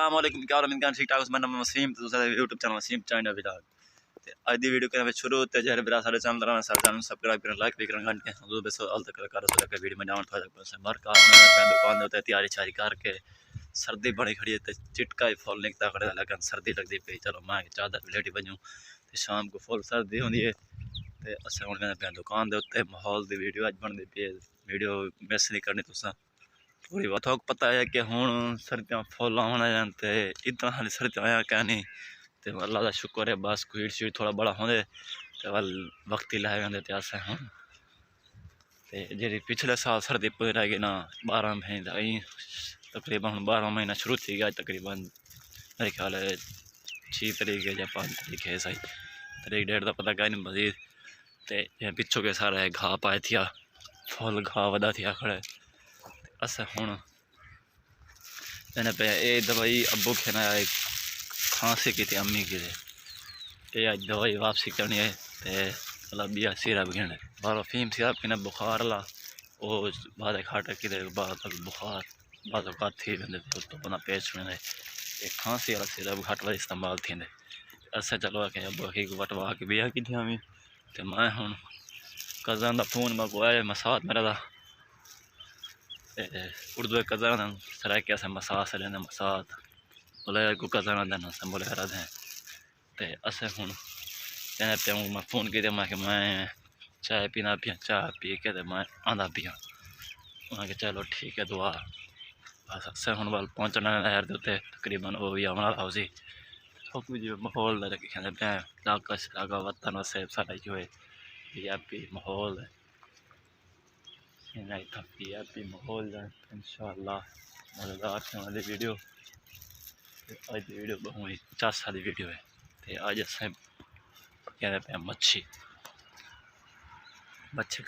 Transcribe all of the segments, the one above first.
अस्सलाम वालेकुम, क्या हाल है? ठीक ठाक। मेरा नाम वसीम, तो दूसरा YouTube channel Wasim China vlog. ते अज दी वीडियो करने शुरू ते जहर बिरा सारे चैनल तरह सारे चैनल सब्सक्राइब करना, लाइक भी करना, घंटे दो बेसो अल तक कर सो के वीडियो में डाउन थोड़ा बस मर का मैं दुकान दे होते तैयारी छारी करके सर्दी बड़ी खड़ी है ते चिटका ही फुल निकता खड़े लेकिन सर्दी लगदी पे चलो मैं चादर लेटी बजूं ते शाम को फुल सर्दी होंदी है ते अस हुण पे दुकान दे उत्ते माहौल दी वीडियो अज बनदी पे वीडियो मिस नहीं करनी तुसा पूरी बात हो पता है कि हुण सर्दियां फुल आने जानते इतना हाली सर्दियां आया क्या नहीं तो अल्लाह का शुक्र है बस हीट शीट थोड़ा बड़ा होंदे तो वल वक्त ही लै जाते ते अस हुण ते जी पिछले साल सर्दी पूरी रह गई ना 12 महीने तकरीबन हुण 12 महीना शुरू थी गया तकरीबन मेरे ख्याल है 6 तरीक या 5 तरीक है सही तरीक डेट का पता क्या नहीं मजीद तो पिछों के सारा घाह पाए थिया फुल घाह वदा थिया खड़े अस हुण मैंने पे ये दवाई अब्बू खेना खांसी की थी अम्मी की थी अज दवाई वापसी करनी है तो मतलब बिया सिरप गिने बारो फीम सिरप गिने बुखार ला वो बाद खाट कि बाद बुखार बाद थी वेंदे तो बना पेच में खांसी वाला सिरप घट वाले इस्तेमाल थी अस चलो के अब्बू की वटवा के बिया की थी अम्मी तो मैं हूँ कज़न का फोन मैं को आया मसाद मेरा था उर्दू कज़न सराय से मसाद लेने मसाद बोले को कज़न देना से बोले हरा दें तो अस हूँ कहने पे मैं फ़ोन किया मैं चाय पीना पिया चाय पी के तो मैं आंदा पिया उन्हें चलो ठीक है दुआ बस अस हूँ वाल पहुँचना नहर के उत्ते तकरीबन वो भी आना हाउस ही जी माहौल कहते पे लागा वतन वैसे सारा जो है पी माहौल पी माहौल इंशाअल्लाह मज़ेदार से वाली वीडियो आज की वीडियो बहुत 50 साल की वीडियो है तो आज अस कहते पे मच्छी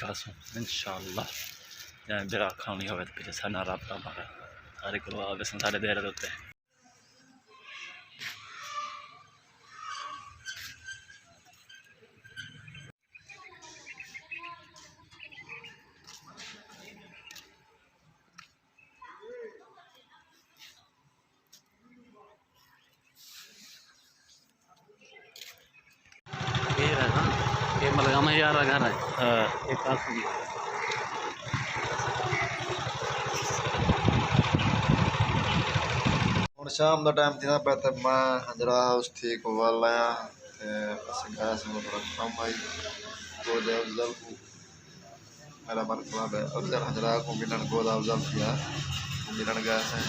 खासूँ इंशाअल्लाह जैसे बिरा खानी हो तो पीछे सारा रबता मारा सारे को आगे सारे देर होते मलगामा यार घर है एक ਹੁਣ शाम का टाइम थी ना पे मैं हंजरा हाउस ठीक वाल आया गए से कम आई गोद अफजल को मेरा मतलब है अफजल हंजरा को मिलन गोद अफजल किया मिलन गए से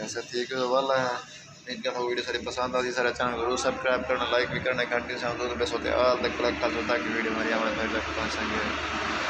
ऐसे ठीक वाल आया इनका वीडियो सारी पसंद आती सारे चैनल जरूर सब्सक्राइब करना लाइक भी करना घंटी से बेस होते ताकि वीडियो हमारी आवाज़ पहुँच सके।